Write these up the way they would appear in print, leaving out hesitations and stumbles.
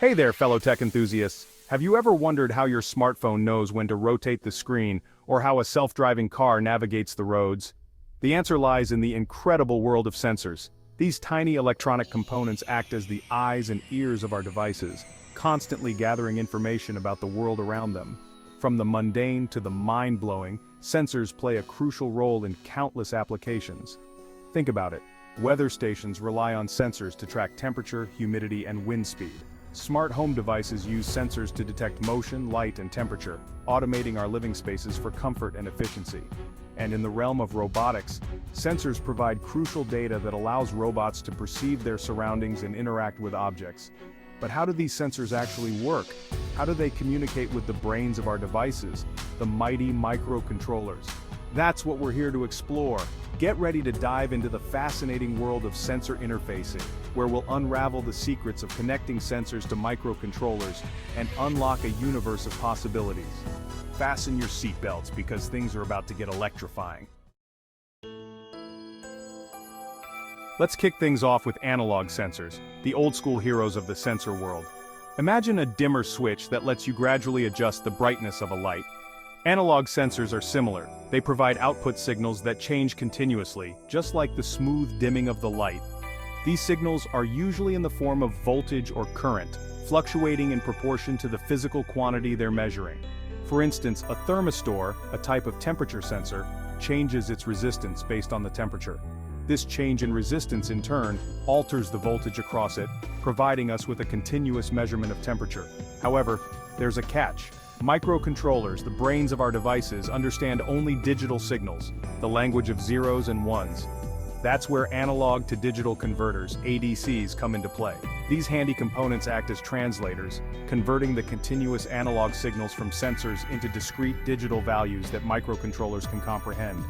Hey there, fellow tech enthusiasts. Have you ever wondered how your smartphone knows when to rotate the screen, or how a self-driving car navigates the roads? The answer lies in the incredible world of sensors. These tiny electronic components act as the eyes and ears of our devices, constantly gathering information about the world around them. From the mundane to the mind-blowing, sensors play a crucial role in countless applications. Think about it. Weather stations rely on sensors to track temperature, humidity, and wind speed. Smart home devices use sensors to detect motion, light, and temperature, automating our living spaces for comfort and efficiency. And in the realm of robotics, sensors provide crucial data that allows robots to perceive their surroundings and interact with objects. But how do these sensors actually work? How do they communicate with the brains of our devices, the mighty microcontrollers? That's what we're here to explore. Get ready to dive into the fascinating world of sensor interfacing, where we'll unravel the secrets of connecting sensors to microcontrollers and unlock a universe of possibilities. Fasten your seatbelts because things are about to get electrifying. Let's kick things off with analog sensors, the old-school heroes of the sensor world. Imagine a dimmer switch that lets you gradually adjust the brightness of a light. Analog sensors are similar. They provide output signals that change continuously, just like the smooth dimming of the light. These signals are usually in the form of voltage or current, fluctuating in proportion to the physical quantity they're measuring. For instance, a thermistor, a type of temperature sensor, changes its resistance based on the temperature. This change in resistance, in turn, alters the voltage across it, providing us with a continuous measurement of temperature. However, there's a catch. Microcontrollers, the brains of our devices, understand only digital signals, the language of zeros and ones. That's where analog to digital converters, ADCs, come into play. These handy components act as translators, converting the continuous analog signals from sensors into discrete digital values that microcontrollers can comprehend.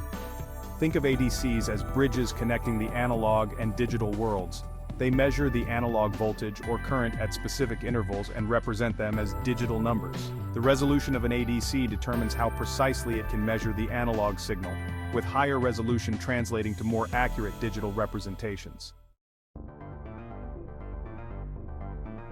Think of ADCs as bridges connecting the analog and digital worlds. They measure the analog voltage or current at specific intervals and represent them as digital numbers. The resolution of an ADC determines how precisely it can measure the analog signal, with higher resolution translating to more accurate digital representations.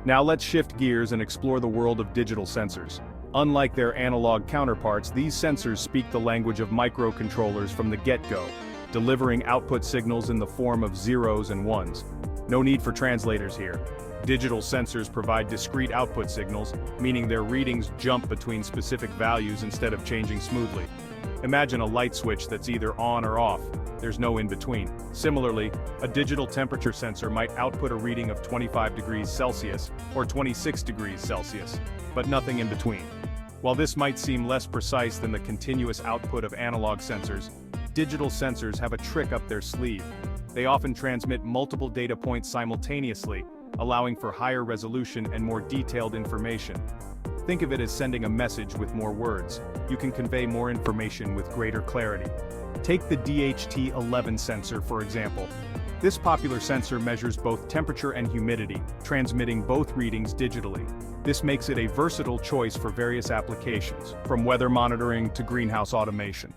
Now let's shift gears and explore the world of digital sensors. Unlike their analog counterparts, these sensors speak the language of microcontrollers from the get-go, delivering output signals in the form of zeros and ones. No need for translators here. Digital sensors provide discrete output signals, meaning their readings jump between specific values instead of changing smoothly. Imagine a light switch that's either on or off. There's no in-between. Similarly, a digital temperature sensor might output a reading of 25 degrees Celsius or 26 degrees Celsius, but nothing in between. While this might seem less precise than the continuous output of analog sensors, digital sensors have a trick up their sleeve. They often transmit multiple data points simultaneously, allowing for higher resolution and more detailed information. Think of it as sending a message with more words. You can convey more information with greater clarity. Take the DHT11 sensor, for example. This popular sensor measures both temperature and humidity, transmitting both readings digitally. This makes it a versatile choice for various applications, from weather monitoring to greenhouse automation.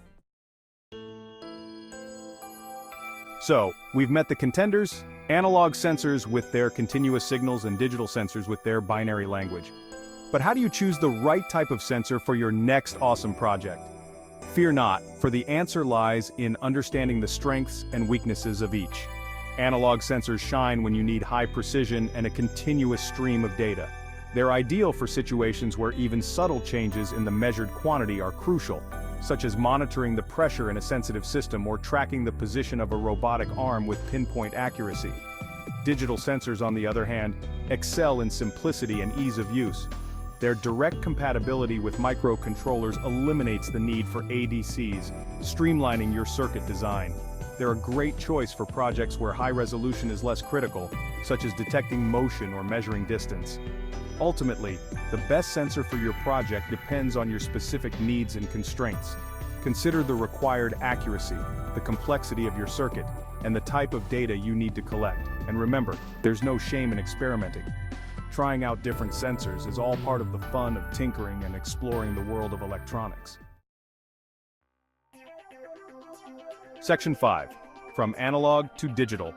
So, we've met the contenders, analog sensors with their continuous signals and digital sensors with their binary language. But how do you choose the right type of sensor for your next awesome project? Fear not, for the answer lies in understanding the strengths and weaknesses of each. Analog sensors shine when you need high precision and a continuous stream of data. They're ideal for situations where even subtle changes in the measured quantity are crucial, such as monitoring the pressure in a sensitive system or tracking the position of a robotic arm with pinpoint accuracy. Digital sensors, on the other hand, excel in simplicity and ease of use. Their direct compatibility with microcontrollers eliminates the need for ADCs, streamlining your circuit design. They're a great choice for projects where high resolution is less critical, such as detecting motion or measuring distance. Ultimately, the best sensor for your project depends on your specific needs and constraints. Consider the required accuracy, the complexity of your circuit, and the type of data you need to collect. And remember, there's no shame in experimenting. Trying out different sensors is all part of the fun of tinkering and exploring the world of electronics. Section 5. From Analog to Digital.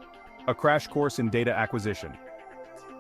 A crash course in data acquisition.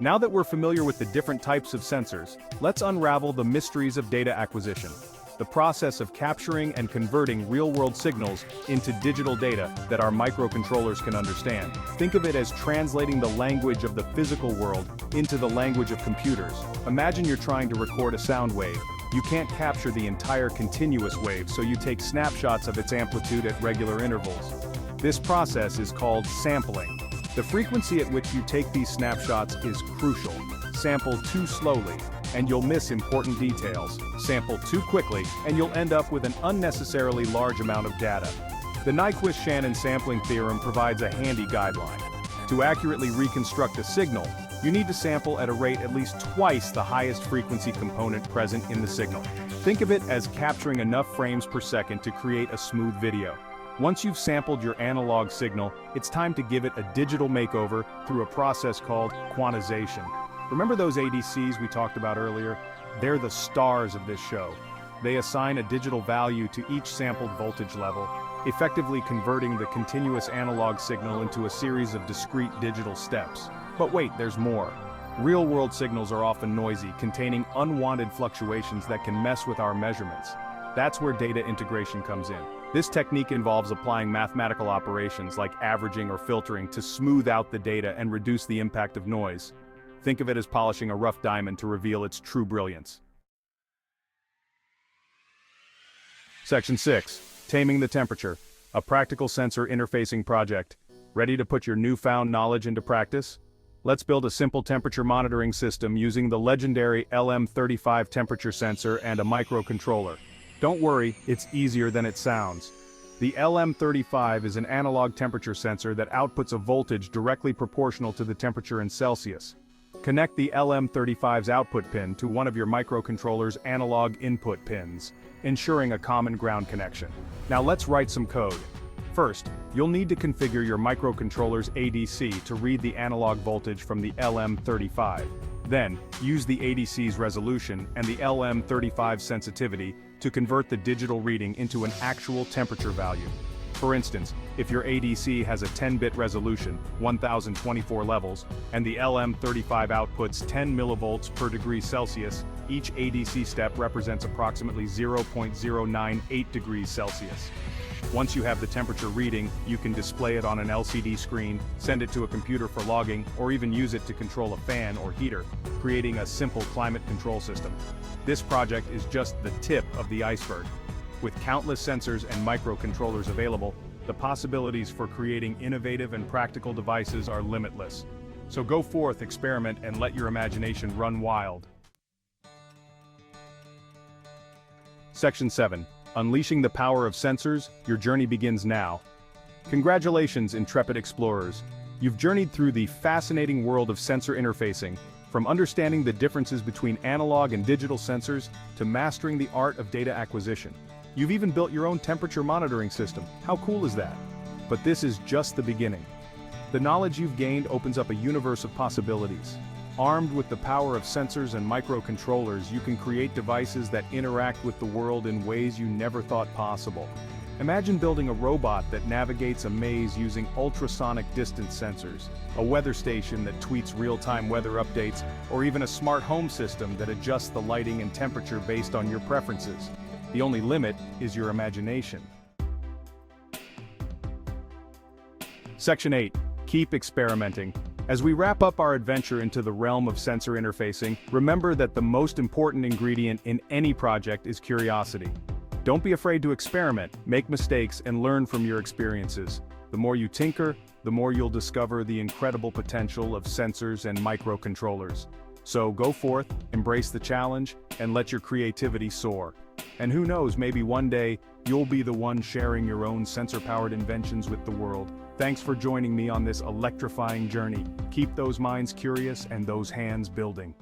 Now that we're familiar with the different types of sensors, let's unravel the mysteries of data acquisition. The process of capturing and converting real-world signals into digital data that our microcontrollers can understand. Think of it as translating the language of the physical world into the language of computers. Imagine you're trying to record a sound wave. You can't capture the entire continuous wave, so you take snapshots of its amplitude at regular intervals. This process is called sampling. The frequency at which you take these snapshots is crucial. Sample too slowly, and you'll miss important details. Sample too quickly, and you'll end up with an unnecessarily large amount of data. The Nyquist-Shannon sampling theorem provides a handy guideline. To accurately reconstruct a signal, you need to sample at a rate at least twice the highest frequency component present in the signal. Think of it as capturing enough frames per second to create a smooth video. Once you've sampled your analog signal, it's time to give it a digital makeover through a process called quantization. Remember those ADCs we talked about earlier? They're the stars of this show. They assign a digital value to each sampled voltage level, effectively converting the continuous analog signal into a series of discrete digital steps. But wait, there's more. Real-world signals are often noisy, containing unwanted fluctuations that can mess with our measurements. That's where data integration comes in. This technique involves applying mathematical operations like averaging or filtering to smooth out the data and reduce the impact of noise. Think of it as polishing a rough diamond to reveal its true brilliance. Section 6. Taming the temperature. A practical sensor interfacing project. Ready to put your newfound knowledge into practice? Let's build a simple temperature monitoring system using the legendary LM35 temperature sensor and a microcontroller. Don't worry, it's easier than it sounds. The LM35 is an analog temperature sensor that outputs a voltage directly proportional to the temperature in Celsius. Connect the LM35's output pin to one of your microcontroller's analog input pins, ensuring a common ground connection. Now let's write some code. First, you'll need to configure your microcontroller's ADC to read the analog voltage from the LM35. Then, use the ADC's resolution and the LM35 sensitivity to convert the digital reading into an actual temperature value. For instance, if your ADC has a 10-bit resolution, 1024 levels, and the LM35 outputs 10 millivolts per degree Celsius, each ADC step represents approximately 0.098 degrees Celsius. Once you have the temperature reading, you can display it on an LCD screen, send it to a computer for logging, or even use it to control a fan or heater, creating a simple climate control system. This project is just the tip of the iceberg. With countless sensors and microcontrollers available, the possibilities for creating innovative and practical devices are limitless. So go forth, experiment, and let your imagination run wild. Section 7. Unleashing the power of sensors, your journey begins now. Congratulations, intrepid explorers. You've journeyed through the fascinating world of sensor interfacing, from understanding the differences between analog and digital sensors to mastering the art of data acquisition. You've even built your own temperature monitoring system. How cool is that? But this is just the beginning. The knowledge you've gained opens up a universe of possibilities. Armed with the power of sensors and microcontrollers, you can create devices that interact with the world in ways you never thought possible. Imagine building a robot that navigates a maze using ultrasonic distance sensors, a weather station that tweets real-time weather updates, or even a smart home system that adjusts the lighting and temperature based on your preferences. The only limit is your imagination. Section 8. Keep experimenting. As we wrap up our adventure into the realm of sensor interfacing, remember that the most important ingredient in any project is curiosity. Don't be afraid to experiment, make mistakes, and learn from your experiences. The more you tinker, the more you'll discover the incredible potential of sensors and microcontrollers. So go forth, embrace the challenge, and let your creativity soar. And who knows, maybe one day, you'll be the one sharing your own sensor-powered inventions with the world. Thanks for joining me on this electrifying journey. Keep those minds curious and those hands building.